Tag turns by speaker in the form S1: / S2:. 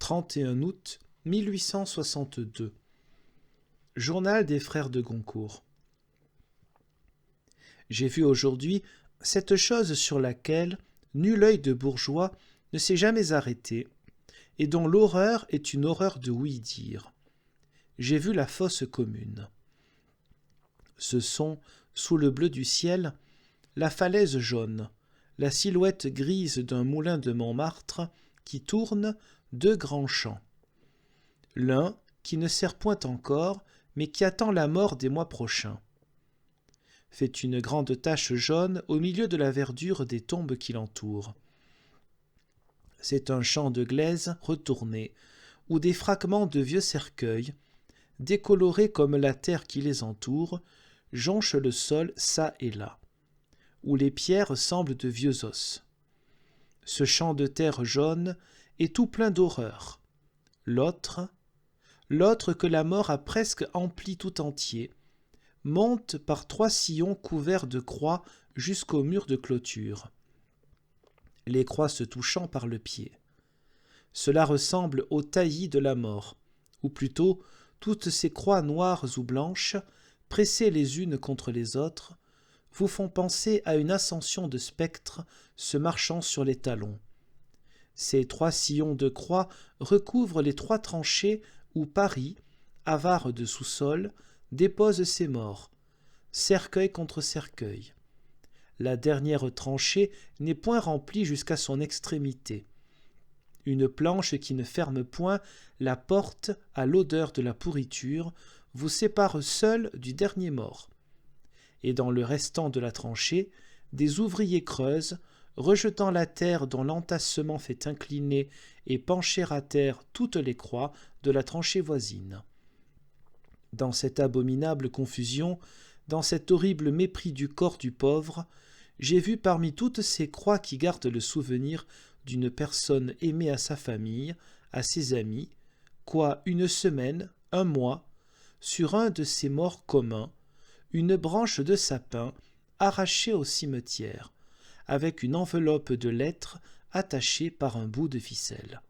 S1: 31 août 1862. Journal des frères de Goncourt. J'ai vu aujourd'hui cette chose sur laquelle nul œil de bourgeois ne s'est jamais arrêté, et dont l'horreur est une horreur de ouï-dire. J'ai vu la fosse commune. Ce sont, sous le bleu du ciel, la falaise jaune, la silhouette grise d'un moulin de Montmartre qui tourne deux grands champs. L'un qui ne sert point encore, mais qui attend la mort des mois prochains. Fait une grande tache jaune au milieu de la verdure des tombes qui l'entourent. C'est un champ de glaise retourné, où des fragments de vieux cercueils, décolorés comme la terre qui les entoure, jonchent le sol çà et là, où les pierres semblent de vieux os. Ce champ de terre jaune est tout plein d'horreur. L'autre que la mort a presque empli tout entier, monte par 3 sillons couverts de croix jusqu'au mur de clôture, les croix se touchant par le pied. Cela ressemble au taillis de la mort, ou plutôt toutes ces croix noires ou blanches, pressées les unes contre les autres, vous font penser à une ascension de spectres se marchant sur les talons. Ces 3 sillons de croix recouvrent les 3 tranchées où Paris, avare de sous-sol, dépose ses morts, cercueil contre cercueil. La dernière tranchée n'est point remplie jusqu'à son extrémité. Une planche qui ne ferme point la porte à l'odeur de la pourriture vous sépare seul du dernier mort. Et dans le restant de la tranchée, des ouvriers creusent, rejetant la terre dont l'entassement fait incliner et pencher à terre toutes les croix de la tranchée voisine. Dans cette abominable confusion, dans cet horrible mépris du corps du pauvre, j'ai vu parmi toutes ces croix qui gardent le souvenir d'une personne aimée à sa famille, à ses amis, quoi 1 semaine, 1 mois, sur un de ces morts communs, une branche de sapin arrachée au cimetière, avec une enveloppe de lettres attachée par un bout de ficelle.